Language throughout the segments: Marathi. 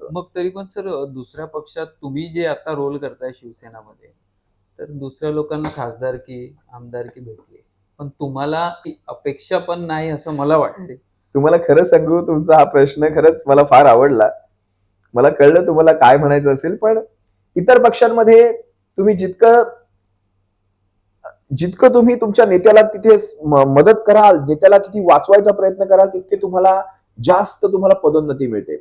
होतं. मग तरी पण सर दुसऱ्या पक्षात तुम्ही जे आता रोल करताय शिवसेनामध्ये, तर दुसऱ्या लोकांना खासदारकी, आमदारकी भेटली. पण तुम्हाला ती अपेक्षा पण नाही असं मला वाटते. तुम्हाला खरं सांगू, तुमचा हा प्रश्न खरंच मला फार आवडला. मला कळलं तुम्हाला काय म्हणायचं असेल, पण इतर पक्षांमध्ये तुम्ही जितकं जितकं तुम्ही तुमच्या नेत्याला तिथे मदत कराल, नेत्याला किती वाचवायचा प्रयत्न कराल, तितके तुम्हाला जास्त तुम्हाला पदोन्नती मिळते.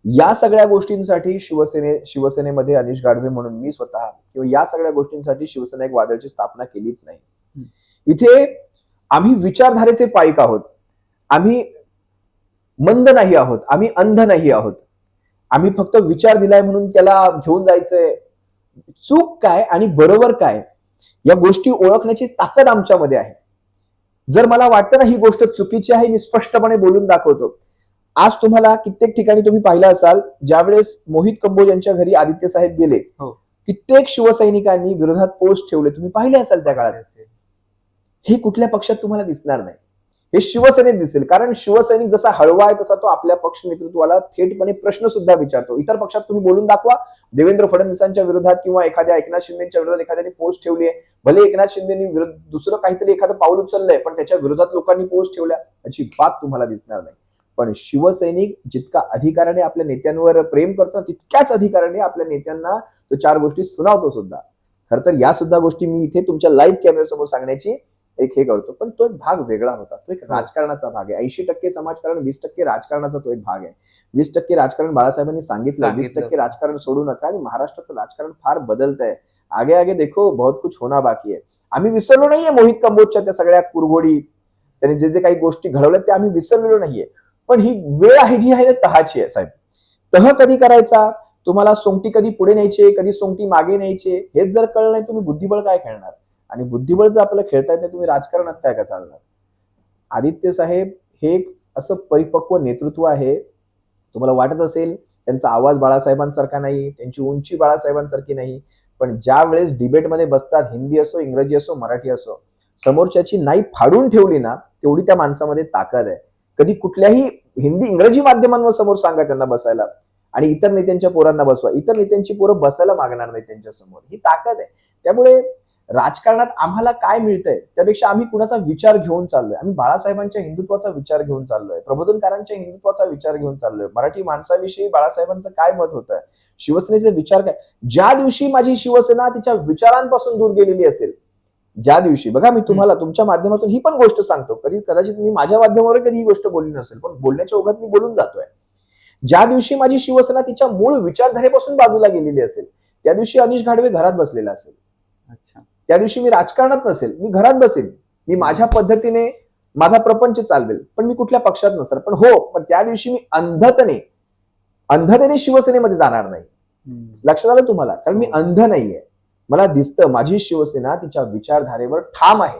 या सगळ्या गोष्टींसाठी शिवसेनेमध्ये अनिश गाढवे म्हणून मी स्वतः किंवा या सगळ्या गोष्टींसाठी शिवसेना एक वादळची स्थापना केलीच नाही. इथे आम्ही विचारधारेचे पाईक आहोत. आम्ही मंद नाही आहोत, आम्ही अंध नाही आहोत. आम्ही फक्त विचार दिलाय म्हणून त्याला घेऊन जायचंय. चूक काय आणि बरोबर काय या गोष्टी ओळखण्याची ताकद आमच्यामध्ये आहे. जर मला वाटतं ना ही गोष्ट चुकीची आहे, मी स्पष्टपणे बोलून दाखवतो. आज तुम्हाला कित्येक ठिकाणी तुम्ही पाहिलं असाल, ज्यावेळेस मोहित कंबोज यांच्या घरी आदित्य साहेब गेले, हो. कित्येक शिवसैनिकांनी विरोधात पोस्ट ठेवले, तुम्ही पाहिले असाल त्या काळात. हे कुठल्या पक्षात तुम्हाला दिसणार नाही. हे शिवसेनेत दिसेल, कारण शिवसैनिक जसा हळवा आहे तसा तो आपल्या पक्ष नेतृत्वाला थेटपणे प्रश्न सुद्धा विचारतो. इतर पक्षात तुम्ही बोलून दाखवा, देवेंद्र फडणवीसांच्या विरोधात किंवा एखाद्या एकनाथ शिंदेच्या विरोधात एखाद्याने पोस्ट ठेवली आहे, भले एकनाथ शिंदेनी दुसरं काहीतरी एखादं पाऊल उचललंय, पण त्याच्या विरोधात लोकांनी पोस्ट ठेवल्या, याची बात तुम्हाला दिसणार नाही. पण शिवसैनिक जितका अधिकाराने आपल्या नेत्यांवर प्रेम करतो, तितक्याच अधिकाराने आपल्या नेत्यांना तो चार गोष्टी सुनावतो सुद्धा. खर तर या सुद्धा गोष्टी मी इथे तुमच्या लाईव्ह कॅमेऱ्यासमोर सांगण्याची एक हे करतो, पण तो एक भाग वेगळा होता. तो एक राजकारणाचा भाग आहे. 80% समाजकारण, 20% राजकारणाचा तो एक भाग आहे. 20% राजकारण बाळासाहेबांनी सांगितलं, 20% राजकारण सोडू नका. आणि महाराष्ट्राचं राजकारण फार बदलतंय. आगे आगे देखो, बहुत कुछ होना बाकी आहे. आम्ही विसरलो नाहीये मोहित कंबोजच्या त्या सगळ्या कुरघोडी, त्यांनी जे जे काही गोष्टी घडवल्यात ते आम्ही विसरलेलो नाहीये. पण ही वेळ आहे जी आहे तहाची आहे साहेब. तह कधी करायचा, तुम्हाला सोंगटी कधी पुढे न्यायचे, कधी सोंगटी मागे न्यायचे, हेच जर कळलं नाही, तुम्ही बुद्धिबळ काय खेळणार? आणि बुद्धिबळ जर आपल्याला खेळता येत, तुम्ही राजकारणात काय का चालणार? आदित्य साहेब हे एक असं परिपक्व नेतृत्व आहे. तुम्हाला वाटत असेल त्यांचा आवाज बाळासाहेबांसारखा नाही, त्यांची उंची बाळासाहेबांसारखी नाही, पण ज्या वेळेस डिबेटमध्ये बसतात, हिंदी असो, इंग्रजी असो, मराठी असो, समोरच्याची नाही फाडून ठेवली ना, तेवढी त्या माणसामध्ये ताकद आहे. कधी कुठल्याही हिंदी इंग्रजी माध्यमांवर समोर सांगा त्यांना बसायला, आणि इतर नेत्यांच्या पोरांना बसवा, इतर नेत्यांची पोरं बसायला मागणार नाही त्यांच्या समोर. ही ताकद आहे. त्यामुळे राजकारणात आम्हाला काय मिळतंय त्यापेक्षा आम्ही कुणाचा विचार घेऊन चाललोय. आम्ही बाळासाहेबांच्या हिंदुत्वाचा विचार घेऊन चाललोय, प्रबोधनकारांच्या हिंदुत्वाचा विचार घेऊन चाललोय. मराठी माणसाविषयी बाळासाहेबांचं काय मत होतं, शिवसेनेचे विचार काय. ज्या दिवशी माझी शिवसेना तिच्या विचारांपासून दूर गेलेली असेल, ज्या दिवशी, बघा मी तुम्हाला तुमच्या माध्यमातून ही पण गोष्ट सांगतो, कदाचित मी माझ्या माध्यमावर कधी ही गोष्ट बोलली नसेल, पण बोलण्याच्या ओघात मी बोलून जातोय. ज्या दिवशी माझी शिवसेना तिच्या मूळ विचारधारेपासून बाजूला गेलेली असेल, त्या दिवशी अनिश घाडवे घरात बसलेला असेल. अच्छा. त्या दिवशी मी राजकारणात नसेल, मी घरात बसेल, मी माझ्या पद्धतीने माझा प्रपंच चालवेल, पण मी कुठल्या पक्षात नसेल. पण हो, पण त्या दिवशी मी अंधतेने शिवसेनेमध्ये जाणार नाही. लक्षात आलं तुम्हाला? कारण मी अंध नाहीये. मला दिसतं माझी शिवसेना तिच्या विचारधारेवर ठाम आहे,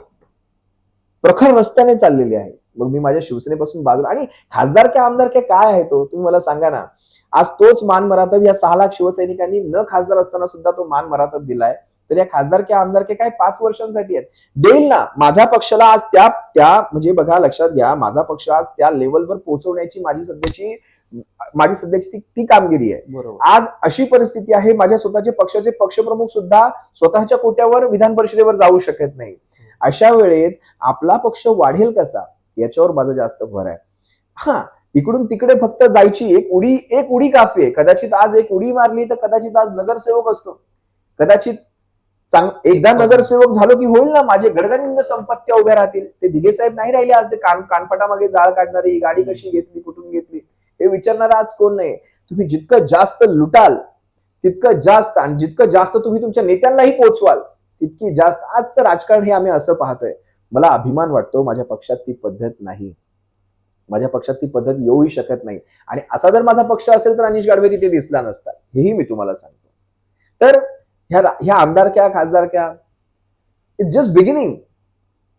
प्रखर रस्त्याने चाललेली आहे. मग मी माझ्या शिवसेनेपासून बाजूला. आणि खासदारक्या आमदारक्या काय आहे तो, तुम्ही मला सांगा ना. आज तोच मान मरातब या 6 लाख शिवसैनिकांनी न खासदार असताना सुद्धा तो मान मरातब दिलाय. तर या खासदारक्या आमदारक्या काय 5 वर्षांसाठी आहेत? देईल ना. माझ्या पक्षाला आज त्या म्हणजे बघा, लक्षात घ्या, माझा पक्ष आज त्या लेवलवर पोहोचवण्याची माझी सध्याची ती कामगिरी आहे. आज अशी परिस्थिती आहे, माझ्या स्वतःचे पक्षाचे पक्षप्रमुख सुद्धा स्वतःच्या कोट्यावर विधान परिषदेवर जाऊ शकत नाही. अशा वेळेत आपला पक्ष वाढेल कसा, याच्यावर माझा जास्त भर आहे. हा, इकडून तिकडे फक्त जायची एक उडी काफी आहे. कदाचित आज एक उडी मारली तर कदाचित आज नगरसेवक असतो, कदाचित एकदा नगरसेवक झालो की होईल ना, माझे गडगडिंग संपत्त्या उभ्या राहतील. ते दिघे साहेब नाही राहिले आज, ते कानफटामागे जाळ काढणारी, गाडी कशी घेतली, कुठून घेतली हे विचारणारा आज कोण नाही. तुम्ही जितकं जास्त लुटाल तितकं जास्त, आणि जितकं जास्त तुम्ही तुमच्या नेत्यांनाही पोहोचवाल तितकी जास्त. आजचं राजकारण हे आम्ही असं पाहतोय. मला अभिमान वाटतो, माझ्या पक्षात ती पद्धत नाही, माझ्या पक्षात ती पद्धत येऊही शकत नाही. आणि असा जर माझा पक्ष असेल तर अनिश गाढवे तिथे दिसला नसता, हेही मी तुम्हाला सांगतो. तर ह्या आमदारक्या, खासदारक्या, इट्स जस्ट बिगिनिंग.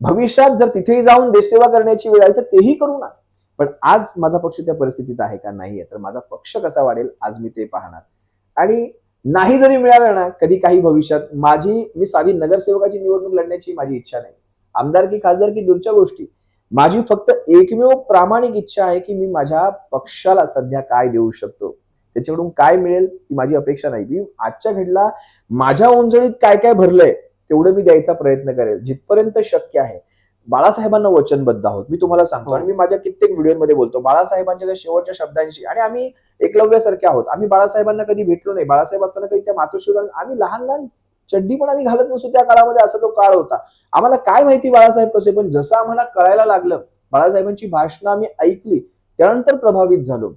भविष्यात जर तिथेही जाऊन देशसेवा करण्याची वेळ आली तर तेही करू ना. पण आज माझा पक्ष त्या परिस्थितीत आहे का? नाहीये. तर माझा पक्ष कसा वाढेल आज मी ते पाहणार. आणि नाही जरी मिळालं ना कधी काही भविष्यात, मी साधी नगरसेवकाची निवडणूक लढण्याची माझी इच्छा नाही. आमदारकी, खासदारकी दूरच्या गोष्टी. माझी फक्त एकमेव प्रामाणिक इच्छा आहे की मी माझ्या पक्षाला सध्या काय देऊ शकतो त्याच्याकडून काय मिळेल ही माझी अपेक्षा नाही. मी आजच्या घडीला माझ्या ओंजळीत काय काय भरलंय तेवढं मी द्यायचा प्रयत्न करेल जिथपर्यंत शक्य आहे. बाळासाहेबांना वचनबद्ध आहोत मी तुम्हाला सांगतो, आणि मी माझ्या कित्येक व्हिडिओमध्ये बोलतो बाळासाहेबांच्या त्या शेवटच्या शब्दांशी. आणि आम्ही एकलव्यासारखे आहोत. आम्ही बाळासाहेबांना कधी भेटलो नाही. बाळासाहेब असताना कधी त्या मातोश्री आम्ही लहान लहान चड्डी पण आम्ही घालत नसतो त्या काळामध्ये, असा तो काळ होता. आम्हाला काय माहिती बाळासाहेब कसे, पण जसं आम्हाला कळायला लागलं बाळासाहेबांची भाषणं आम्ही ऐकली त्यानंतर प्रभावित झालो.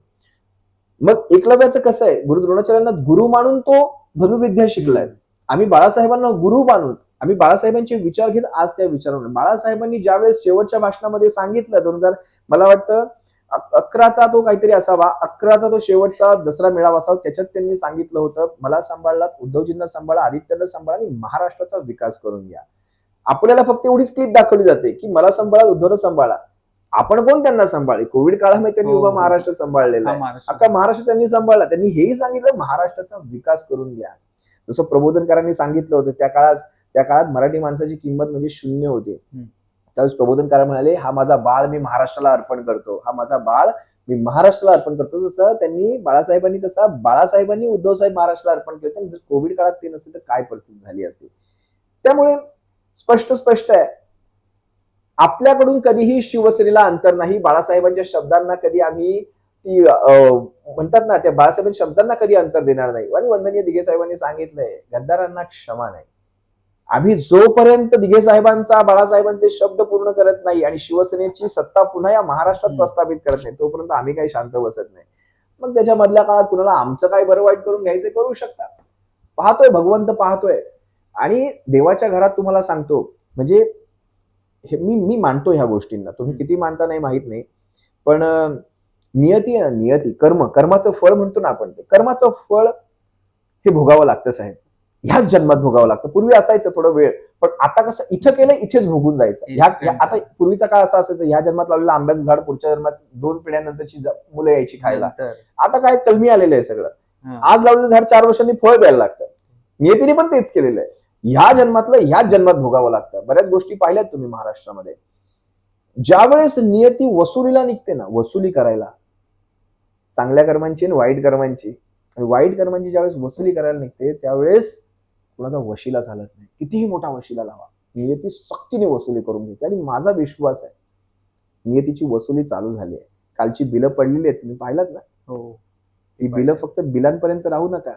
मग एकलव्याचं कसं आहे, गुरु द्रोणाचार्यांना गुरु मानून तो धनुर्विद्या शिकलाय. आम्ही बाळासाहेबांना गुरु मानून आम्ही बाळासाहेबांचे विचार घेत आज त्या विचारावर. बाळासाहेबांनी ज्यावेळेस शेवटच्या भाषणामध्ये सांगितलं 2000 मला वाटतं 11चा तो काहीतरी असावा, 11चा तो शेवटचा दसरा मेळावा असावा, त्याच्यात त्यांनी सांगितलं होतं मला सांभाळलात, उद्धवजींना सांभाळा, आदित्यला सांभाळा आणि महाराष्ट्राचा विकास करून घ्या. आपल्याला फक्त एवढीच क्लिप दाखवली जाते की मला सांभाळा, उद्धवला सांभाळा. आपण कोण त्यांना सांभाळे? कोविड काळामध्ये त्यांनी उभा महाराष्ट्र सांभाळलेला आहे, अख्खा महाराष्ट्र त्यांनी सांभाळला. त्यांनी हेही सांगितलं महाराष्ट्राचा विकास करून घ्या. जसं प्रबोधनकारांनी सांगितलं होतं त्या काळात मराठी माणसाची किंमत म्हणजे शून्य होती. त्यावेळेस प्रबोधनकार म्हणाले हा माझा बाळ मी महाराष्ट्राला अर्पण करतो, हा माझा बाळ मी महाराष्ट्राला अर्पण करतो. जसं त्यांनी बाळासाहेबांनी उद्धवसाहेब महाराष्ट्राला अर्पण केलं. जर कोविड काळात ते नसते तर काय परिस्थिती झाली असती. त्यामुळे स्पष्ट आहे आपल्याकडून कधीही शिवसेनेला अंतर नाही. बाळासाहेबांच्या शब्दांना कधी आम्ही ती म्हणतात ना त्या बाळासाहेबांच्या शब्दांना कधी अंतर देणार नाही. आणि वंदनीय दिघे साहेबांनी सांगितलंय गद्दारांना क्षमा नाही. आम्ही जोपर्यंत दिघे साहेबांचा बाळासाहेबांचे ते शब्द पूर्ण करत नाही आणि शिवसेनेची सत्ता पुन्हा या महाराष्ट्रात प्रस्थापित करत नाही तोपर्यंत आम्ही काही शांत बसत नाही. मग त्याच्या मधल्या काळात कुणाला आमचं काय बरं वाईट करून घ्यायचं करू शकता. पाहतोय भगवंत पाहतोय. आणि देवाच्या घरात तुम्हाला सांगतो म्हणजे मी मानतो ह्या गोष्टींना, तुम्ही किती मानता नाही माहित नाही, पण नियती आहे ना, नियती कर्माचं फळ म्हणतो ना आपण, ते कर्माचं फळ हे भोगावं लागतं साहेब. ह्याच जन्मात भोगावं लागतं. पूर्वी असायचं थोडं वेळ, पण आता कसं इथं केलं इथेच भोगून जायचं. आता पूर्वीचा काळ असा असायचं ह्या जन्मात लावलेलं आंब्याचं झाड पुढच्या जन्मात 2 पिढ्यानंतरची मुलं यायची खायला. आता काय कलमी आलेलं आहे सगळं. आज लावलेलं झाड 4 वर्षांनी फळ द्यायला लागतं. नियतीने पण तेच केलेलं आहे. ह्या जन्मातलं ह्याच जन्मात भोगावं लागतं. बऱ्याच गोष्टी पाहिल्यात तुम्ही महाराष्ट्रामध्ये. ज्यावेळेस नियती वसुलीला निघते ना, वसुली करायला चांगल्या कर्मांची आणि वाईट कर्मांची, आणि वाईट कर्मांची ज्यावेळेस वसुली करायला निघते त्यावेळेस कुणाचा वशिला चालत नाही. कितीही मोठा वशिला लावा, नियती सक्तीने वसुली करून घेते. आणि माझा विश्वास आहे नियतीची वसुली चालू झाली आहे. कालची बिलं पडलेली आहेत, तुम्ही पाहिलात ना. हो, ती बिलं फक्त बिलांपर्यंत राहू नका.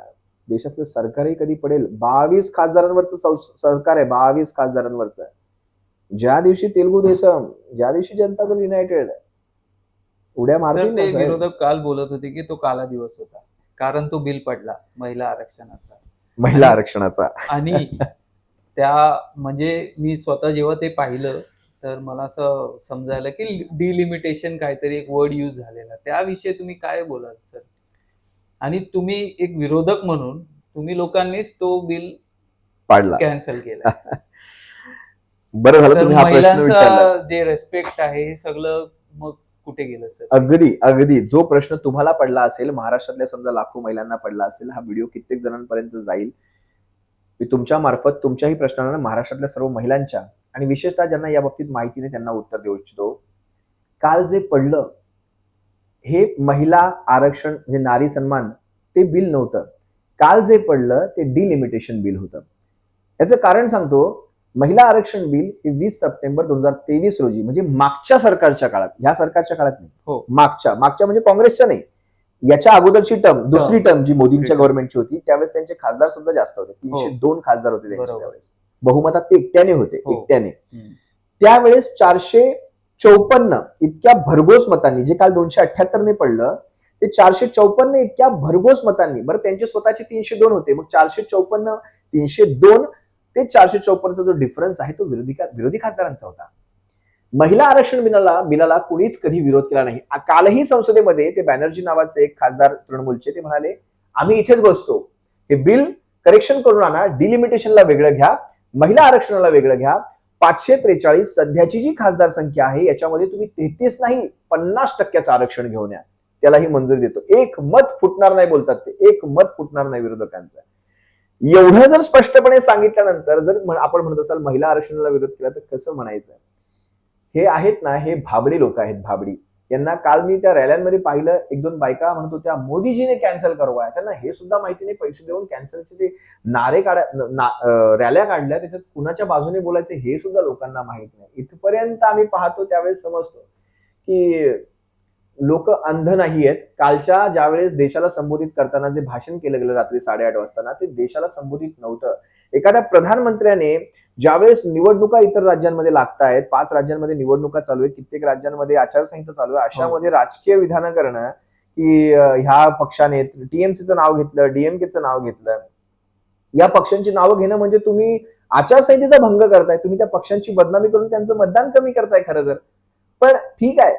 देशातलं सरकारही कधी पडेल. 22 खासदारांवरचं सरकार आहे, 22 खासदारांवरचं. ज्या दिवशी तेलुगू देसम, ज्या दिवशी जनता दल युनायटेड उड्या मारतील. ते विरोधक काल बोलत होते की तो काला दिवस होता, कारण तो बिल पडला महिला आरक्षणाचा. आणि त्या म्हणजे मी स्वतः जेव्हा ते पाहिलं तर मला असं समजायला की डिलिमिटेशन काहीतरी एक वर्ड यूज झालेला. त्याविषयी तुम्ही काय बोलाल सर? आणि तुम्ही एक विरोधक म्हणून तुम्ही लोकांनीच तो बिल पाडला, कॅन्सल केला. बरं झालं तुम्ही हा प्रश्न विचारला. महिलांचा जे रेस्पेक्ट आहे हे सगळं मग कुठे गेलं सर? अगदी जो प्रश्न तुम्हाला पडला असेल, महाराष्ट्रातल्या समजा लाखो महिलांना पडला असेल, हा व्हिडिओ कित्येक जणांपर्यंत जाईल. मी तुमच्या मार्फत तुमच्याही प्रश्नांना महाराष्ट्रातल्या सर्व महिलांच्या आणि विशेषतः ज्यांना या बाबतीत माहिती नाही त्यांना उत्तर देऊ इच्छितो. काल जे पडलं हे महिला आरक्षण म्हणजे नारी सन्मान ते बिल नव्हतं. काल जे पडलं ते डिलिमिटेशन बिल होतं. याचं कारण सांगतो. महिला आरक्षण बिल हे 20 सप्टेंबर 2023 रोजी म्हणजे मागच्या सरकारच्या काळात, ह्या सरकारच्या काळात नाही, हो मागच्या म्हणजे काँग्रेसच्या नाही, याच्या अगोदरची टर्म, दुसरी टर्म जी मोदींच्या गव्हर्नमेंटची होती त्यावेळेस त्यांचे खासदार सुद्धा जास्त होते. 302 खासदार होते त्यावेळेस. बहुमतात ते एकट्याने होते. त्यावेळेस 454 इतक्या भरघोस मतांनी, जे काल 278 ने पडलं ते 454 इतक्या भरघोस मतांनी, बरं त्यांचे स्वतःचे 302 होते, मग 454 302 ते 454चा जो डिफरन्स आहे तो विरोधी खासदारांचा होता. महिला आरक्षण बिलाला कुणीच कधी विरोध केला नाही. कालही संसदेमध्ये ते बॅनर्जी नावाचे एक खासदार तृणमूलचे ते म्हणाले आम्ही इथेच बसतो, हे बिल करेक्शन करून आणा, डिलिमिटेशनला वेगळं घ्या, महिला आरक्षणाला वेगळं घ्या. 543 सध्याची जी खासदार संख्या आहे याच्यामध्ये तुम्ही 33 नाही 50% आरक्षण घेऊन या, त्यालाही मंजुरी देतो. एक मत फुटणार नाही बोलतात ते, एक मत फुटणार नाही विरोधकांचं. एवढं जर स्पष्टपणे सांगितल्यानंतर जर आपण म्हणत असाल महिला आरक्षणाला विरोध केला तर कसं म्हणायचं? हे आहेत ना, हे भाबडी लोक आहेत, भाबडी. यांना काल मी त्या रॅल्यांमध्ये पाहिलं, 1-2 बायका म्हणत होत्या मोदीजीने कॅन्सल करवाय. त्यांना हे सुद्धा माहिती नाही पैसे देऊन कॅन्सलचे ते नारे रॅल्या काढल्या, त्याच्यात कुणाच्या बाजूने बोलायचे हे सुद्धा लोकांना माहित नाही. इथपर्यंत आम्ही पाहतो त्यावेळेस समजतो की लोक अंध नाही आहेत. कालच्या ज्यावेळेस देशाला संबोधित करताना जे भाषण केलं गेलं रात्री 8:30 वाजता ते देशाला संबोधित नव्हतं. एखाद्या प्रधानमंत्र्याने ज्यावेळेस निवडणुका इतर राज्यांमध्ये लागतायत, 5 राज्यांमध्ये निवडणुका चालू आहेत, कित्येक राज्यांमध्ये आचारसंहिता चालू आहे, अशामध्ये राजकीय विधानं करणं की ह्या पक्षाने टीएमसीचं नाव घेतलं, डीएमकेचं नाव घेतलं, या पक्षांची नावं घेणं म्हणजे तुम्ही आचारसंहितेचा भंग करताय, तुम्ही त्या पक्षांची बदनामी करून त्यांचं मतदान कमी करताय खरं तर. पण ठीक आहे,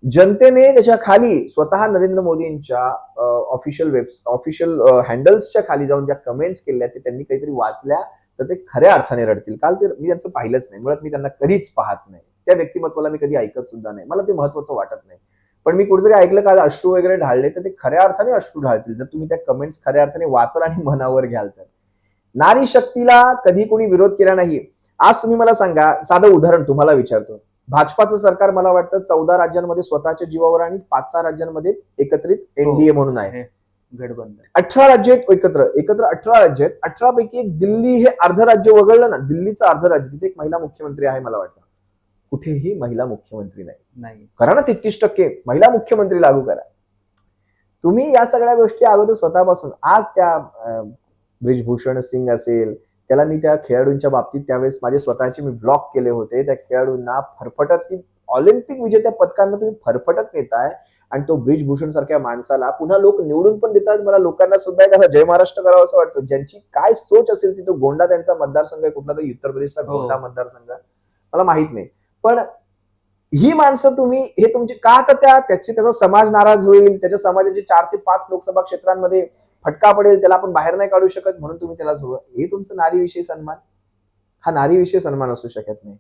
जनतेने त्याच्या खाली स्वतः नरेंद्र मोदींच्या ऑफिशियल हँडल्सच्या खाली जाऊन ज्या कमेंट्स केल्या ते त्यांनी काहीतरी वाचल्या तर ते खऱ्या अर्थाने रडतील. काल ते मी त्यांचं पाहिलंच नाही, मुळात मी त्यांना कधीच पाहत नाही, त्या व्यक्तिमत्वाला मी कधी ऐकत सुद्धा नाही, मला ते महत्वाचं वाटत नाही. पण मी कुठेतरी ऐकलं काल अश्रू वगैरे ढाळले तर ते खऱ्या अर्थाने अश्रू ढाळतील जर तुम्ही त्या कमेंट्स खऱ्या अर्थाने वाचाल आणि मनावर घ्याल तर. नारी शक्तीला कधी कोणी विरोध केला नाही. आज तुम्ही मला सांगा, साधं उदाहरण तुम्हाला विचारतो, भाजपाचं सरकार मला वाटतं 14 राज्यांमध्ये स्वतःच्या जीवावर आणि 5-6 राज्यांमध्ये एकत्रित एनडीए म्हणून आहे. गठबंधन 18 राज्य आहेत एकत्र 18 राज्य आहेत. 18 पैकी एक दिल्ली हे अर्ध राज्य वगळलं ना, दिल्लीचं अर्ध राज्य, तिथे एक महिला मुख्यमंत्री आहे मला वाटतं. कुठेही महिला मुख्यमंत्री नाही. करा ना 33% महिला मुख्यमंत्री लागू करा. तुम्ही या सगळ्या गोष्टी अगोदर स्वतःपासून. आज त्या ब्रिजभूषण सिंग असेल, त्याला मी त्या खेळाडूंच्या बाबतीत त्यावेळेस माझे स्वतःचे मी ब्लॉग केले होते. त्या खेळाडूंना फरफटत, की ऑलिम्पिक विजेत्या पदकांना तुम्ही फरफटत नेताय आणि तो ब्रिजभूषण सारख्या माणसाला पुन्हा लोक निवडून पण देतात. मला लोकांना सुद्धा एक जय महाराष्ट्र करावं असं वाटतं. ज्यांची काय सोच असेल ती, तो गोंडा त्यांचा मतदारसंघ आहे, कुठला तरी उत्तर प्रदेशचा गोंडा मतदारसंघ, मला माहित नाही. पण ही माणसं तुम्ही हे तुमची का, तर त्याचा समाज नाराज होईल, त्याच्या समाजाचे 4 ते 5 लोकसभा क्षेत्रांमध्ये फटका पडेल, त्याला आपण बाहेर नाही काढू शकत म्हणून तुम्ही त्याला हे तुमचं नारीविषयी सन्मान, हा नारीविषयी सन्मान असू शकत नाही.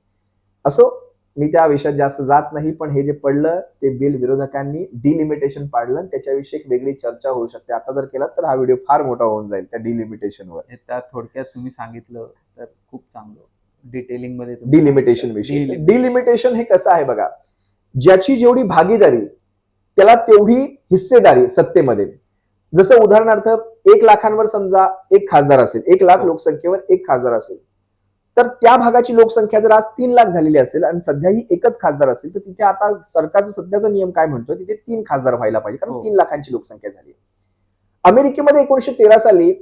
असो, मी त्या विषयात जास्त जात नाही. पण हे जे पडलं ते बिल विरोधकांनी डिलिमिटेशन पाडलं, त्याच्याविषयी एक वेगळी चर्चा होऊ शकते. आता जर केला तर हा व्हिडिओ फार मोठा होऊन जाईल त्या डिलिमिटेशनवर. त्या थोडक्यात तुम्ही सांगितलं तर खूप चांगलं डिटेलिंग मध्ये. डिलिमिटेशन विषयी, डिलिमिटेशन हे कसं आहे बघा, ज्याची जेवढी भागीदारी त्याला तेवढी हिस्सेदारी सत्तेमध्ये. जसं उदाहरणार्थ 1 लाखांवर समजा एक खासदार असेल, 1 लाख लोकसंख्येवर एक खासदार असेल, तर त्या भागाची लोकसंख्या जर आज 3 लाख झालेली असेल आणि सध्याही एकच खासदार असेल तर तिथे आता सरकारचा सध्याचा नियम काय म्हणतोय, तिथे 3 खासदार व्हायला पाहिजे, कारण 3 लाखांची लोकसंख्या झाली. अमेरिकेमध्ये 1913 साली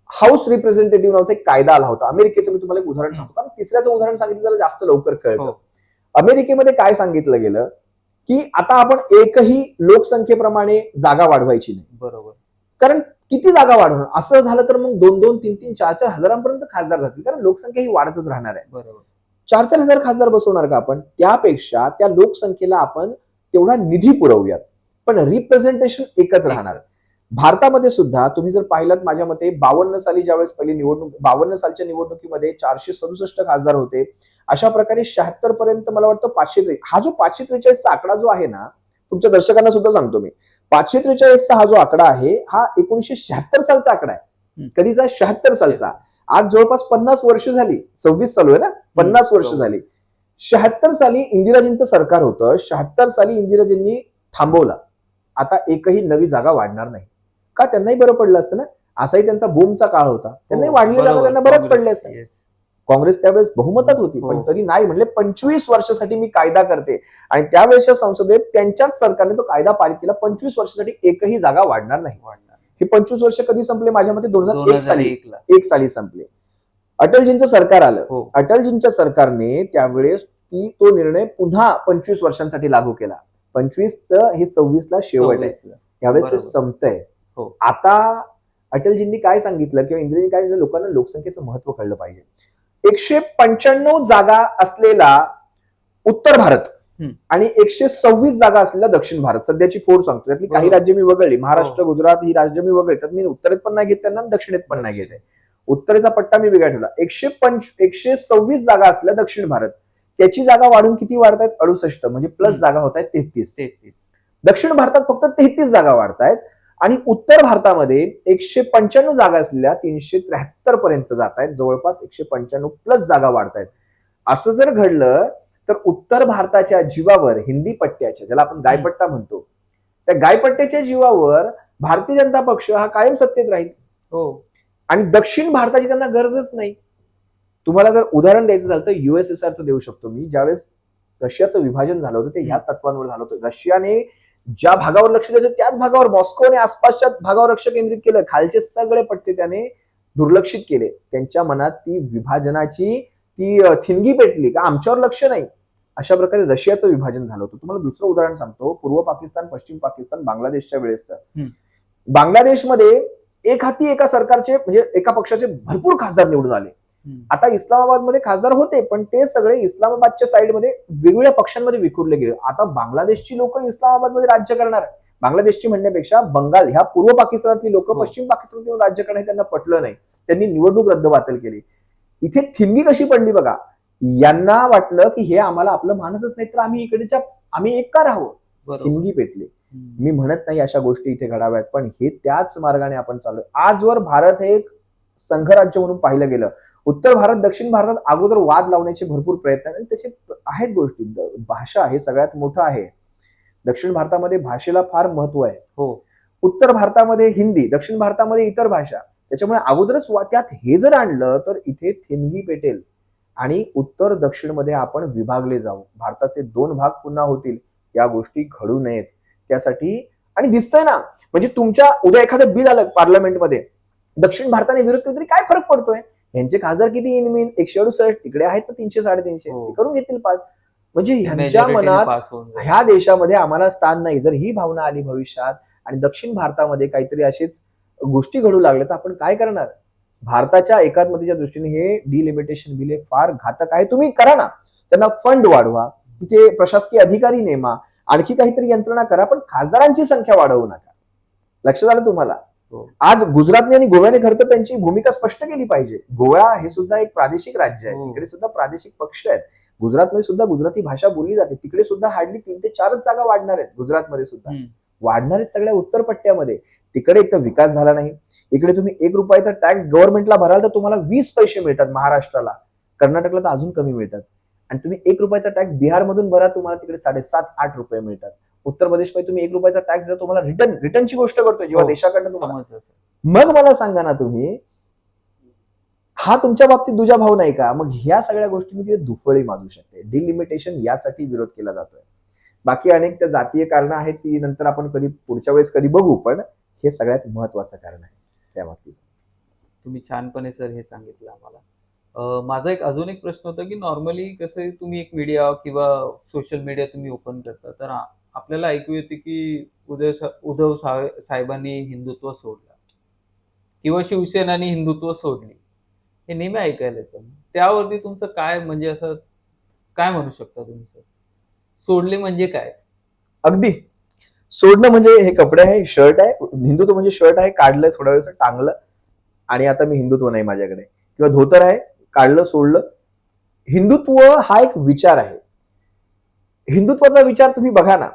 हाऊस रिप्रेझेंटेटिव्ह नावाचा एक कायदा आला होता. अमेरिकेचं मी तुम्हाला एक उदाहरण सांगतो, कारण तिसऱ्याचं उदाहरण सांगितलं जरा जास्त लवकर कळतं. अमेरिकेमध्ये काय सांगितलं गेलं की आता आपण एकही लोकसंख्येप्रमाणे जागा वाढवायची नाही. बरोबर. कारण किती जागा वाढवणार, असं झालं तर मग 2-2, 3-3, 4-4 हजारांपर्यंत खासदार जातील, कारण लोकसंख्या ही वाढतच राहणार आहे. बरोबर. 4-4 हजार खासदार बसवणार का आपण? त्यापेक्षा त्या लोकसंख्येला आपण तेवढा निधी पुरवूयात, पण रिप्रेझेंटेशन एकच राहणार. भारतामध्ये सुद्धा तुम्ही जर पाहिलात, माझ्या मते 52 साली ज्यावेळेस पहिली निवडणूक, 52 सालच्या निवडणुकीमध्ये 467 खासदार होते. अशा प्रकारे 76 पर्यंत मला वाटतं 543. हा जो 543 चा आकडा जो आहे ना, तुमच्या दर्शकांना सुद्धा सांगतो मी, 543 चा हा जो आकडा आहे हा 1976 सालचा आकडा आहे. कधीचा? 76 सालचा. आज जवळपास 50 वर्ष झाली. 26 चालू आहे ना, 50 वर्ष झाली. 76 साली इंदिराजींचं सरकार होतं. 76 साली इंदिराजींनी थांबवलं. आता एकही नवी जागा वाढणार नाही का? त्यांनाही बरं पडलं असतं ना, असाही त्यांचा बूमचा काळ होता. त्यांनाही वाढलेल्या जागा त्यांना बऱ्याच पडल्या असतात. काँग्रेस त्यावेळेस बहुमतात होती, पण तरी नाही म्हणले 25 वर्षासाठी मी कायदा करते. आणि त्यावेळेसच्या संसदेत त्यांच्याच सरकारने तो कायदा पारित केला. 25 वर्षासाठी एकही जागा वाढणार नाही. हे 25 वर्ष कधी संपले? माझ्या मते 2001 साली संपले. अटलजींचं सरकार आलं. अटलजींच्या सरकारने त्यावेळेस तो निर्णय पुन्हा 25 वर्षांसाठी लागू केला. 25चं हे 26ला शेवट आहे. यावेळेस ते संपतंय. आता अटलजींनी काय सांगितलं किंवा इंदिराजींनी काय सांगितलं, लोकांना लोकसंख्येचं महत्व कळलं पाहिजे. 195 जागा असलेला उत्तर भारत आणि 126 जागा असलेला दक्षिण भारत, सध्याची फोड सांगतो. त्यातली काही राज्य मी वगळली, महाराष्ट्र, गुजरात ही राज्य मी वगळली. त्यात मी उत्तरेत पण नाही घेत त्यांना, दक्षिणेत पण नाही घेत. उत्तरेचा पट्टा मी वेगळा ठेवला. 126 जागा असलेला दक्षिण भारत, त्याची जागा वाढून किती वाढतायत? 68, म्हणजे प्लस जागा होत आहेत 33. दक्षिण भारतात फक्त 33 जागा वाढतायत आणि उत्तर भारतामध्ये 195 जागा असलेल्या 373 पर्यंत जात आहेत. जवळपास 195 प्लस जागा वाढतायत. असं जर घडलं तर उत्तर भारताच्या जीवावर हिंदी पट्ट्याच्या, ज्याला आपण गायपट्टा म्हणतो, त्या गायपट्ट्याच्या जीवावर भारतीय जनता पक्ष हा कायम सत्तेत राहील. हो. आणि दक्षिण भारताची त्यांना गरजच नाही. तुम्हाला जर उदाहरण द्यायचं झालं तर USSRचं देऊ शकतो मी. ज्यावेळेस रशियाचं विभाजन झालं होतं ते ह्याच तत्वांवर झालं होतं. रशियाने ज्या भागावर लक्ष द्यायचं त्याच भागावर, मॉस्को आणि आसपासच्या भागावर लक्ष केंद्रित केलं. खालचे सगळे पट्टे त्याने दुर्लक्षित केले. त्यांच्या मनात ती विभाजनाची ती ठिणगी पेटली का आमच्यावर लक्ष नाही. अशा प्रकारे रशियाचं विभाजन झालं होतं. तुम्हाला दुसरं उदाहरण सांगतो. पूर्व पाकिस्तान, पश्चिम पाकिस्तान, बांगलादेशच्या वेळेसचं. बांगलादेशमध्ये एक हाती एका सरकारचे म्हणजे एका पक्षाचे भरपूर खासदार निवडून आले. आता इस्लामाबादमध्ये खासदार होते, पण ते सगळे इस्लामाबादच्या साईडमध्ये वेगवेगळ्या पक्षांमध्ये विखुरले गेले. आता बांगलादेशची लोक इस्लामाबादमध्ये राज्य करणार. बांगलादेशची म्हणण्यापेक्षा बंगाल ह्या पूर्व पाकिस्तानातली लोक पश्चिम पाकिस्तानात राज्य करणे त्यांना पटलं नाही. त्यांनी निवडणूक रद्दबातल केली. इथे थिंगी कशी पडली बघा. यांना वाटलं की हे आम्हाला आपलं मानतच नाही, तर आम्ही एक का राहावं. थिंगी पेटली. मी म्हणत नाही अशा गोष्टी इथे घडाव्यात, पण हे त्याच मार्गाने आपण चालू. आजवर भारत हे एक संघराज्य म्हणून पाहिलं गेलं. उत्तर भारत, दक्षिण भारतात अगोदर वाद लावण्याचे भरपूर प्रयत्न आहेत आणि त्याचे आहेत गोष्टी. भाषा हे सगळ्यात मोठं आहे. दक्षिण भारतामध्ये भाषेला फार महत्व आहे. हो. उत्तर भारतामध्ये हिंदी, दक्षिण भारतामध्ये इतर भाषा. त्याच्यामुळे अगोदरच त्यात हे जर आणलं तर इथे थिंगी पेटेल आणि उत्तर दक्षिण मध्ये आपण विभागले जाऊ. भारताचे 2 भाग पुन्हा होतील. या गोष्टी घडू नयेत त्यासाठी. आणि दिसतंय ना, म्हणजे तुमच्या उद्या एखादं बिल आलं पार्लमेंटमध्ये, दक्षिण भारताने विरोध केला तरी काय फरक पडतोय. यांचे खासदार किती इनमिन 168, तिकडे आहेत ना 300-350, करून घेतील पास. म्हणजे ह्यांच्या मनात ह्या देशामध्ये आम्हाला स्थान नाही. जर ही भावना आली भविष्यात आणि दक्षिण भारतामध्ये काहीतरी अशीच गोष्टी घडू लागल्या तर आपण काय करणार. भारताच्या एकात्मतेच्या दृष्टीने हे डिलिमिटेशन बिल हे फार घातक आहे. तुम्ही करा ना, त्यांना फंड वाढवा, तिथे प्रशासकीय अधिकारी नेमा, आणखी काहीतरी यंत्रणा करा, पण खासदारांची संख्या वाढवू नका. लक्षात आलं तुम्हाला. आज गुजरातने आणि गोव्याने खरं तर त्यांची भूमिका स्पष्ट केली पाहिजे. गोवा हे सुद्धा एक प्रादेशिक राज्य आहे. तिकडे सुद्धा प्रादेशिक पक्ष आहेत. गुजरातमध्ये सुद्धा गुजराती भाषा बोलली जाते. तिकडे सुद्धा हार्डली 3 ते 4 जागा वाढणार आहेत. गुजरातमध्ये सुद्धा वाढणार आहेत सगळ्या उत्तर पट्ट्यामध्ये. तिकडे एक तर विकास झाला नाही. इकडे तुम्ही 1 रुपयाचा टॅक्स गव्हर्नमेंटला भराल तर तुम्हाला 20 पैसे मिळतात महाराष्ट्राला. कर्नाटकला तर अजून कमी मिळतात. आणि तुम्ही 1 रुपयाचा टॅक्स बिहारमधून भरा, तुम्हाला तिकडे 7.5-8 रुपये मिळतात. उत्तर प्रदेशमध्ये तुम्ही 1 रुपयाचा टॅक्स दिला, तुम्हाला रिटर्नची गोष्ट करतोय जेव्हा देशाकडनं तुम्हाला. मग मला सांगा ना तुम्ही, हा तुमच्या बाबतीत दुजा भाव नाही का. मग ह्या सगळ्या गोष्टींनी तिथे दुफळी माजू शकते. डिलिमिटेशन यासाठी विरोध केला जातोय. बाकी अनेक त्या जातीय कारण आहेत, ती नंतर आपण कधी पुढच्या वेळेस कधी बघू, पण हे सगळ्यात महत्वाचं कारण आहे त्या बाबतीत. तुम्ही छानपणे सर हे सांगितलं आम्हाला. माझा अजून एक प्रश्न होता की नॉर्मली कसं तुम्ही एक मीडिया किंवा सोशल मीडिया तुम्ही ओपन करता, तर आपल्याला ऐकू येते की उद्धव साहेबांनी हिंदुत्व सोडलं किंवा शिवसेनानी हिंदुत्व सोडली, हे नेहमी ऐकायला येतं. त्यावरती तुमचं काय, म्हणजे असं काय म्हणू शकता तुम्ही सर? सोडले म्हणजे काय? अगदी सोडणं म्हणजे हे कपडे आहे, शर्ट आहे. हिंदुत्व म्हणजे शर्ट आहे, काढलं थोडा वेळ टांगलं आणि आता मी हिंदुत्व नाही माझ्याकडे, किंवा धोतर आहे, काढलं सोडलं. हिंदुत्व हा एक विचार आहे. हिंदुत्वाचा विचार तुम्ही बघा ना,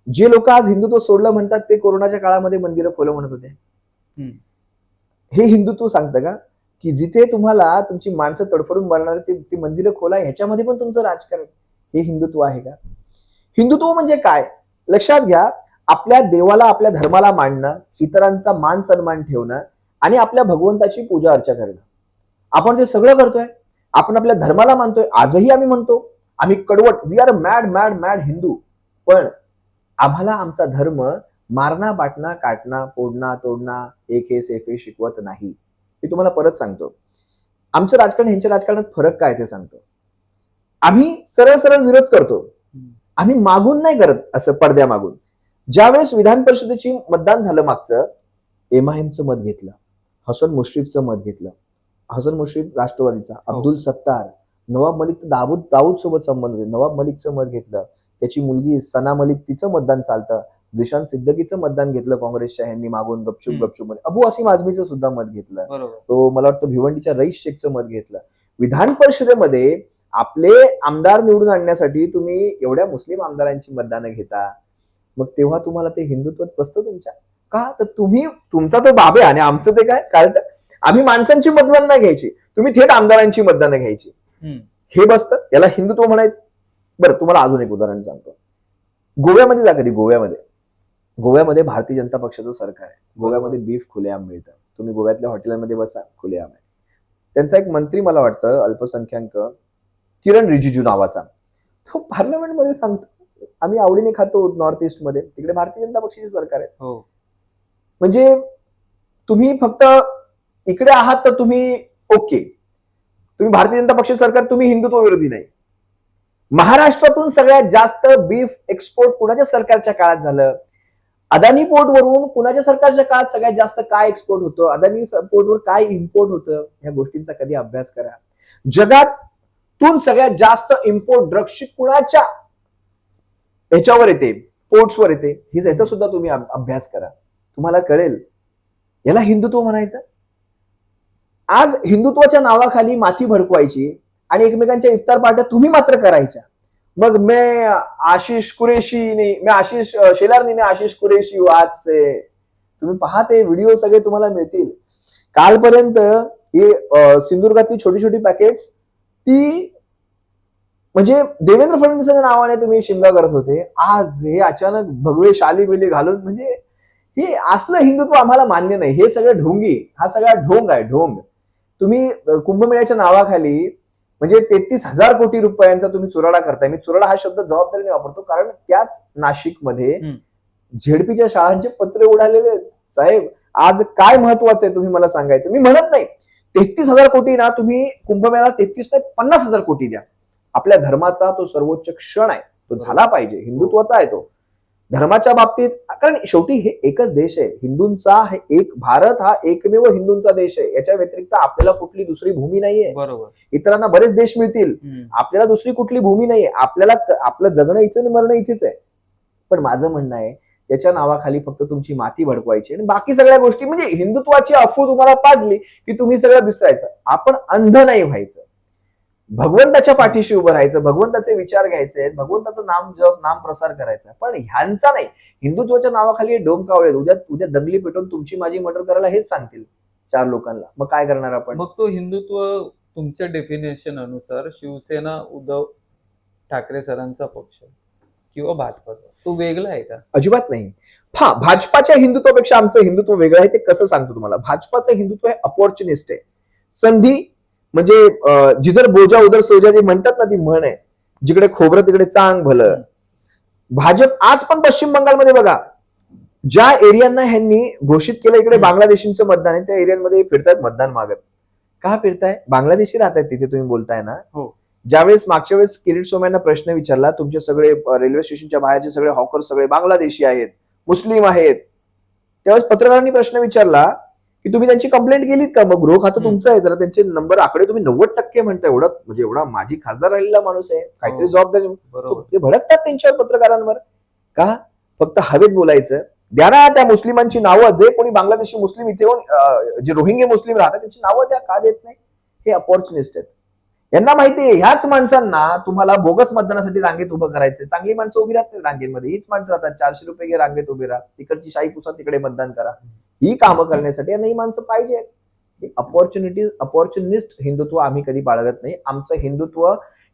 जे लोक आज हिंदुत्व सोडलं म्हणतात ते कोरोनाच्या काळामध्ये मंदिरं खोलं म्हणत होते. हे हिंदुत्व सांगतं का की जिथे तुम्हाला तुमची माणसं तडफडून मरणार ती मंदिरं खोला, ह्याच्यामध्ये पण तुमचं राजकारण, हे हिंदुत्व आहे का? हिंदुत्व म्हणजे काय लक्षात घ्या. आपल्या देवाला, आपल्या धर्माला मांडणं, इतरांचा मान सन्मान ठेवणं आणि आपल्या भगवंताची पूजा अर्चा करणं. आपण ते सगळं करतोय. आपण आपल्या धर्माला मानतोय. आजही आम्ही म्हणतो आम्ही कडवट, we are mad mad mad Hindu. पण आम्हाला आमचा धर्म मारणा, बाटणा, काटणा, फोडणा, तोडणा, एक हे सेफे शिकवत नाही. मी तुम्हाला परत सांगतो, आमचं राजकारण ह्यांच्या राजकारणात फरक काय ते सांगतो. आम्ही सरळ सरळ विरोध करतो. आम्ही मागून नाही करत, असं पडद्या मागून. ज्यावेळेस विधान परिषदेची मतदान झालं मागचं, एमआयएमचं मत घेतलं, हसन मुश्रीफचं मत घेतलं. हसन मुश्रीफ राष्ट्रवादीचा, अब्दुल सत्तार, नवाब मलिक तर दाऊद सोबत संबंध होते, नवाब मलिकचं मत घेतलं. त्याची मुलगी सना मलिक, तिचं मतदान चालतं. जिशान सिद्दकीचं मतदान घेतलं काँग्रेसच्या ह्यांनी मागून गपचूप मध्ये. अबू असीम आझमीचं सुद्धा मत घेतलं. तो मला वाटतं भिवंडीच्या रईस शेखचं मत घेतलं. विधान परिषदेमध्ये आपले आमदार निवडून आणण्यासाठी तुम्ही एवढ्या मुस्लिम आमदारांची मतदानं घेता, मग तेव्हा तुम्हाला ते हिंदुत्वात बसतं तुमच्या का? तर तुमचा तो बाबे आणि आमचं ते काय कारण, आम्ही माणसांची मतदान नाही घ्यायची, तुम्ही थेट आमदारांची मतदानं घ्यायची, हे बसतं. याला हिंदुत्व म्हणायचं? बरं, तुम्हाला अजून एक उदाहरण सांगतो. गोव्यामध्ये जा कधी, गोव्यामध्ये भारतीय जनता पक्षाचं सरकार आहे. गोव्यामध्ये बीफ खुलेआम मिळतं. तुम्ही गोव्यातल्या हॉटेलमध्ये बसा, खुलेआम आहे. त्यांचा एक मंत्री मला वाटतं अल्पसंख्याक, किरण रिजिजू नावाचा, तो पार्लमेंटमध्ये सांगतो आम्ही आवडीने खातो नॉर्थ ईस्ट मध्ये, तिकडे भारतीय जनता पक्षाचे सरकार आहे. हो. म्हणजे तुम्ही फक्त इकडे आहात तर तुम्ही ओके, तुम्ही भारतीय जनता पक्ष सरकार, तुम्ही हिंदुत्व विरोधी नाही. महाराष्ट्रातून सगळ्यात जास्त बीफ एक्सपोर्ट कुणाच्या सरकारच्या काळात झालं? अदानी पोर्टवरून कुणाच्या सरकारच्या काळात सगळ्यात जास्त काय एक्सपोर्ट होतं? अदानी पोर्टवर काय इम्पोर्ट होतं? ह्या गोष्टींचा कधी अभ्यास करा. जगातून सगळ्यात जास्त इम्पोर्ट ड्रग्सची कुणाच्या ह्याच्यावर येते, पोर्ट्सवर येते, ह्याचा सुद्धा तुम्ही अभ्यास करा. तुम्हाला कळेल याला हिंदुत्व म्हणायचं. आज हिंदुत्वाच्या नावाखाली माथी भडकवायची आणि एकमेकांच्या इफ्तार पार्ट्या तुम्ही मात्र करायच्या. मग मैं आशिष कुरेशी नहीं, मैं आशिष शेलार नहीं, मैं आशिष कुरेशी हूं आज से. तुम्ही पाहते व्हिडिओ सगळे तुम्हाला मिळतील. कालपर्यंत हे सिंधुदुर्गातली छोटी छोटी पॅकेट्स ती म्हणजे देवेंद्र फडणवीसांच्या नावाने तुम्ही शिमगा करत होते. आज हे अचानक भगवे शाली बिली घालून, म्हणजे हे असलं हिंदुत्व आम्हाला मान्य नाही. हे सगळं ढोंगी, हा सगळा ढोंग आहे, ढोंग. तुम्ही कुंभमेळ्याच्या नावाखाली म्हणजे 33,000 कोटी रुपयांचा तुम्ही चुराडा करताय. मी चुराडा हा शब्द जबाबदारीने वापरतो कारण त्याच नाशिकमध्ये झेडपीच्या शाळांचे पत्रे उडालेले आहेत. साहेब, आज काय महत्वाचं आहे तुम्ही मला सांगायचं. मी म्हणत नाही 33,000 कोटी ना तुम्ही कुंभमेळ्याला 33 नाही 50,000 कोटी द्या. आपल्या धर्माचा तो सर्वोच्च क्षण आहे, तो झाला पाहिजे. हिंदुत्वाचा आहे तो. धर्माच्या बाबतीत, कारण शेवटी हे एकच देश आहे हिंदूंचा, हे एक भारत हा एकमेव हिंदूंचा देश आहे. याच्या व्यतिरिक्त आपल्याला कुठली दुसरी भूमी नाहीये. बरोबर. इतरांना बरेच देश मिळतील, आपल्याला दुसरी कुठली भूमी नाहीये. आपल्याला आपलं जगणं इथं आणि मरणं इथेच आहे. पण माझं म्हणणं आहे त्याच्या नावाखाली फक्त तुमची माती भडकवायची आणि बाकी सगळ्या गोष्टी, म्हणजे हिंदुत्वाची अफू तुम्हाला पाजली की तुम्ही सगळं विसरायचं. आपण अंध नाही व्हायचं. भगवंताच्या पाठीशी उभं राहायचं, भगवंताचे विचार घ्यायचे, भगवंताचं नाम जप, नाम प्रसार करायचा. पण ह्यांचा नाही. हिंदुत्वाच्या नावाखाली डोमकावळे उद्या दंगली पेटून तुमची माझी मर्डर करायला हेच सांगतील 4 लोकांना. मग काय करणार आपण? मग तो हिंदुत्व तुमच्या डेफिनेशन अनुसार शिवसेना उद्धव ठाकरे सरांचा पक्ष किंवा भाजपाचा, तो वेगळा आहे का? अजिबात नाही. हा, भाजपाच्या हिंदुत्वापेक्षा आमचं हिंदुत्व वेगळं आहे. ते कसं सांगतो तुम्हाला. भाजपाचं हिंदुत्व हे अपॉर्च्युनिस्ट आहे. संधी म्हणजे जिधर बोजा उधर सोजा जे म्हणतात ना, ती म्हण आहे, जिकडे खोबरं तिकडे चांग भलं. भाजप आज पण पश्चिम बंगालमध्ये बघा, ज्या एरियांना ह्यांनी घोषित केलं इकडे बांगलादेशींचं मतदान आहे, त्या एरियांमध्ये फिरतायत मतदान मागत. का फिरताय? बांगलादेशी राहतायत तिथे, तुम्ही बोलताय ना. हो. ज्यावेळेस मागच्या वेळेस किरीट सोमय्यांना प्रश्न विचारला, तुमचे सगळे रेल्वे स्टेशनच्या बाहेरचे सगळे हॉकर सगळे बांगलादेशी आहेत, मुस्लिम आहेत, त्यावेळेस पत्रकारांनी प्रश्न विचारला की तुम्ही त्यांची कंप्लेंट केलीत का? मग गृह खातं तुमचं आहे, तर त्यांचे नंबर आकडे तुम्ही 90% म्हणताय. एवढं म्हणजे एवढा माजी खासदार राहिलेला माणूस आहे, काहीतरी जबाबदारी. ते भडकतात त्यांच्यावर पत्रकारांवर. का? फक्त हवेत बोलायचं. द्या ना त्या मुस्लिमांची नावं, जे कोणी बांगलादेशी मुस्लिम इथे येऊन जे रोहिंगे मुस्लिम राहतात त्यांची नावं द्या. का देत नाही? हे अपॉर्च्युनिस्ट आहेत. यांना माहितीये ह्याच माणसांना तुम्हाला बोगस मतदानासाठी रांगेत उभं करायचंय. चांगली माणसं उभी राहत नाही रांगेमध्ये. हीच माणसं राहतात. 400 रुपये घे, रांगेत उभी राहा, तिकडची शाही पुसा, तिकडे मतदान करा. ही कामं करण्यासाठी यांना ही माणसं पाहिजे. अपॉर्च्युनिस्ट हिंदुत्व आम्ही कधी बाळगत नाही. आमचं हिंदुत्व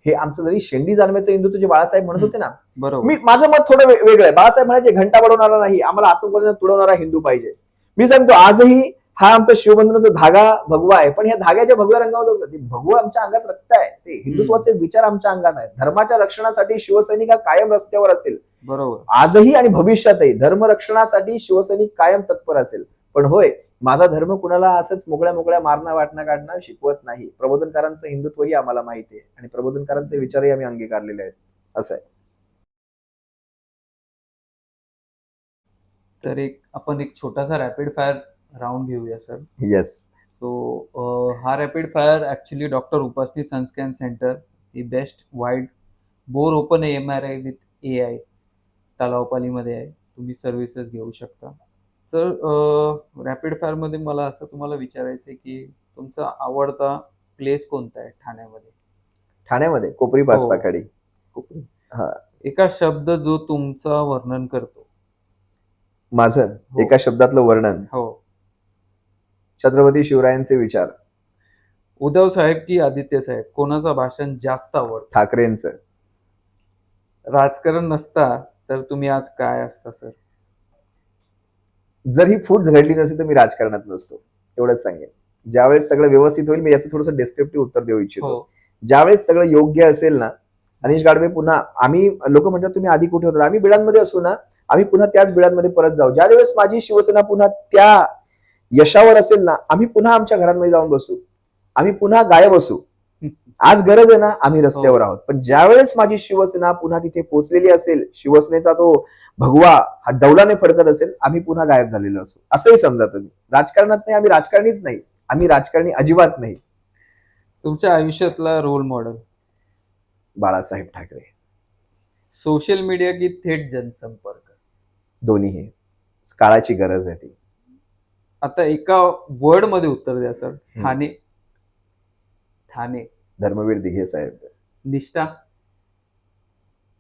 हे आमचं जरी शेंडी जाणवायचं हिंदुत्व जे बाळासाहेब म्हणत होते ना, बरोबर. मी माझं मत थोडं वेगळं आहे. बाळासाहेब म्हणायचे घंटा बडवणारा नाही, आम्हाला आतून तुडवणारा हिंदू पाहिजे. मी सांगतो आजही हा आमचा शिवबंधनाचा धागा भगवा आहे, पण ह्या धाग्याच्या भगव्या रंगावर भगवा आमच्या अंगात रक्त आहे. ते हिंदुत्वाचे विचार आमच्या अंगात आहेत. धर्माच्या रक्षणासाठी शिवसैनिक हा कायम रस्त्यावर असेल. बरोबर. आजही आणि भविष्यातही धर्मरक्षणासाठी शिवसैनिक कायम तत्पर असेल. पण होय, माझा धर्म कुणाला असंच मोकळ्या मारणं वाटणं काढणं शिकवत नाही. प्रबोधनकारांचं हिंदुत्वही आम्हाला माहिती आहे आणि प्रबोधनकारांचे विचारही आम्ही अंगीकारलेले आहेत. असं आहे. तर आपण एक छोटासा रॅपिड फायर राऊंड घेऊया सर. येस. सो हा rapid fire actually doctor Upasani Sunscan centre, the best wide bore open MRI with AI तलावपालीमध्ये आहे. तुम्ही सर्व्हिसेस घेऊ शकता. तर रॅपिड फायर मध्ये मला असं तुम्हाला विचारायचं आहे की तुमचा आवडता प्लेस कोणता आहे ठाण्यामध्ये? ठाण्यामध्ये कोपरी पासपाखाडी. कोपरी. हा. एका शब्द जो तुमचा वर्णन करतो. माझं एका शब्दातलं वर्णन. हो. छत्रपती शिवरायांचे विचार. उद्धव साहेब की आदित्य साहेब, कोणाचं भाषण जास्त आवडतं? ठाकरेंचं. राजकारण नसता तर तुम्ही आज काय असता सर? जर ही फूट घडली नसती तर मी राजकारणात नसतो, एवढंच सांगेन. ज्यावेळेस सगळं व्यवस्थित होईल, मी याचं थोडंसं डिस्क्रिप्टिव्ह उत्तर देऊ इच्छितो. हो. ज्यावेळेस सगळं योग्य असेल ना, अनिश गाडवे पुन्हा, आम्ही लोक म्हणतात तुम्ही आधी कुठे होतात, आम्ही बिडांमध्ये असू ना, आम्ही पुन्हा त्याच बिडांमध्ये परत जाऊ. ज्या दिवस माझी शिवसेना पुन्हा त्या यशावर असेल ना, आम्ही पुन्हा आमच्या घरांमध्ये जाऊन बसू, आम्ही पुन्हा गायब असू. आज गरज आहे ना, आम्ही रस्त्यावर आहोत. पण ज्यावेळेस माझी शिवसेना पुन्हा तिथे पोहोचलेली असेल, शिवसेनेचा तो भगवा हा डौलाने फडकत असेल, आम्ही पुन्हा गायब झालेलो असू, असंही समजा तुम्ही. राजकारणात नाही, आम्ही राजकारणीच नाही, आम्ही राजकारणी अजिबात नाही. तुमच्या आयुष्यातला role model? Balasaheb Thackeray. Social media की थेट जनसंपर्क? दोन्हीही. काळाची गरज आहे ती. आता एका वर्ड मध्ये उत्तर द्या सर. ठाणे. ठाणे. धर्मवीर दिघे साहेब. निष्ठा?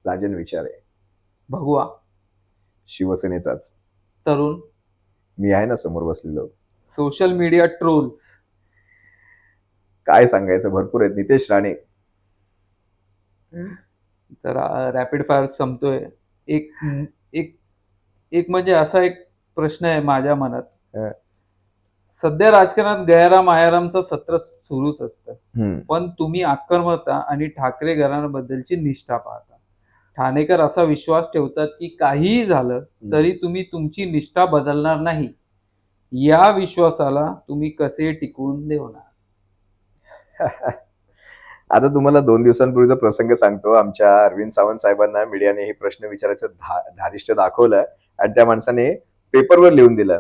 राजन विचारे. भगवा? शिवसेनेचाच. तरुण? मी आहे ना समोर बसलेलो. Social media trolls? काय सांगायचं, भरपूर आहेत. नितेश राणे. तर रॅपिड फायर संपतोय. एक एक एक म्हणजे असा एक प्रश्न आहे माझ्या मनात. सध्या राजकारणात गयाराम आयारामचं सत्र सुरूच असतं, पण तुम्ही आक्रमकता आणि ठाकरे घराण्याबद्दलची निष्ठा पाहता. ठाणेकर असा विश्वास ठेवतात की काहीही झालं तरी तुम्ही तुमची निष्ठा बदलणार नाही. या विश्वासाला तुम्ही कसे टिकवून देणार? आता तुम्हाला 2 दिवसांपूर्वीचा प्रसंग सांगतो. आमच्या अरविंद सावंत साहेबांना मीडियाने हे प्रश्न विचारायचं धारिष्ट दाखवलं आणि त्या माणसाने पेपरवर लिहून दिलं.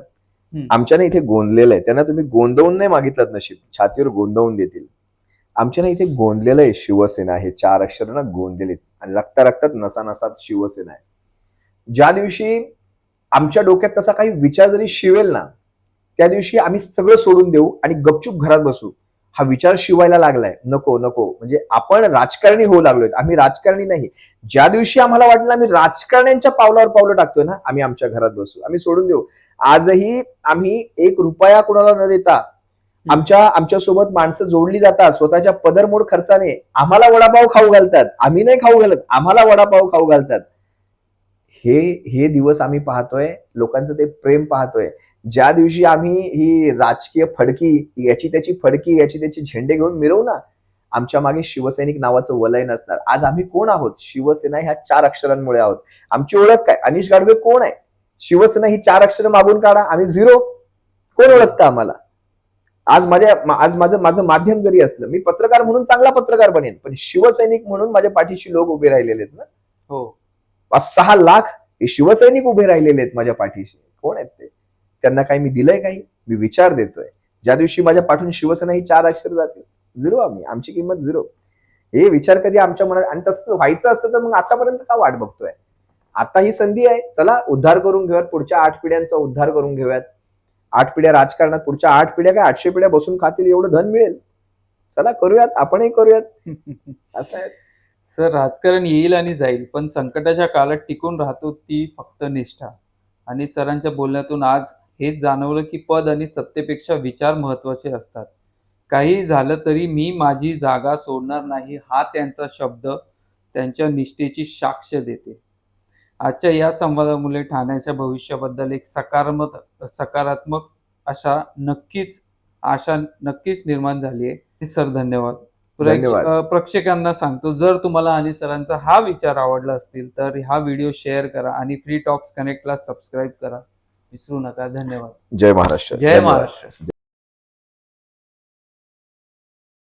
आमच्याने इथे गोंदलेलं आहे. त्यांना तुम्ही गोंदवून नाही मागितलं नशीब, छातीवर गोंदवून देतील. आमच्याने इथे गोंदलेलं आहे शिवसेना, हे 4 अक्षर ना गोंदलेत आणि रक्तात नसानसात शिवसेना आहे. ज्या दिवशी आमच्या डोक्यात तसा काही विचार जरी शिवेल ना, त्या दिवशी आम्ही सगळं सोडून देऊ आणि गपचूप घरात बसू. हा विचार शिवायला लागलाय, नको नको, म्हणजे आपण राजकारणी होऊ लागलोय. आम्ही राजकारणी नाही. ज्या दिवशी आम्हाला वाटलं आम्ही राजकारण्यांच्या पावलावर पावलं टाकतोय ना, आम्ही आमच्या घरात बसू, आम्ही सोडून देऊ. आजही आम्ही 1 रुपया कुणाला न देता आमच्या सोबत माणसं जोडली जातात. स्वतःच्या पदरमोड खर्चाने आम्हाला वडापाव खाऊ घालतात. आम्ही नाही खाऊ घालत, आम्हाला वडापाव खाऊ घालतात. हे दिवस आम्ही पाहतोय, लोकांचं ते प्रेम पाहतोय. ज्या दिवशी आम्ही ही राजकीय फडकी, याची त्याची फडकी, याची त्याची झेंडे घेऊन मिरवू ना, आमच्या मागे शिवसैनिक नावाचं वलय नसणार. आज आम्ही कोण आहोत? शिवसेना ह्या 4 अक्षरांमुळे आहोत. आमची ओळख काय? अनिश गाडवे कोण आहे? शिवसेना ही 4 अक्षरं मागून काढा, आम्ही 0. कोण ओळखतं आम्हाला? आज माझं माध्यम जरी असलं, मी पत्रकार म्हणून चांगला पत्रकार बनेन, पण शिवसैनिक म्हणून माझ्या पाठीशी लोक उभे राहिलेले आहेत ना. हो. 5-6 लाख हे शिवसैनिक उभे राहिलेले आहेत माझ्या पाठीशी. कोण आहेत ते? त्यांना काही मी दिलंय? काही मी विचार देतोय. ज्या दिवशी माझ्या पाठून शिवसेना ही 4 अक्षर जातील, 0 आमची किंमत 0. हे विचार कधी आमच्या मनात, आणि तसं व्हायचं असतं तर मग आतापर्यंत का वाट बघतोय? आता ही संधी आहे, चला उद्धार करून घेऊयात. पुढच्या 8 पिढ्यांचा उद्धार करून घेऊयात. 8 पिढ्या राजकारणात, पुढच्या 8 पिढ्या काय 800 पिढ्या बसून खातील एवढं धन मिळेल. चला करूयात, आपणही करूयात. असं आहे सर. राजकारण येईल आणि जाईल, पण संकटाच्या काळात टिकून राहतो ती फक्त निष्ठा. आणि सरांच्या बोलण्यातून आज हेच जाणवलं की पद आणि सत्तेपेक्षा विचार महत्वाचे असतात. काही झालं तरी मी माझी जागा सोडणार नाही, हा त्यांचा शब्द त्यांच्या निष्ठेची साक्ष देते. आजच्या या संवादामुळे ठाण्याच्या भविष्याबद्दल एक सकारात्मक आशा नक्कीच निर्माण झाली आहे. सर धन्यवाद. प्रेक्षकांना सांगतो, जर तुम्हाला आणि सरांचा हा विचार आवडला असतील तर हा व्हिडिओ शेअर करा आणि फ्री टॉक्स कनेक्टला सबस्क्राईब करा, विसरू नका. धन्यवाद. जय महाराष्ट्र. जय महाराष्ट्र.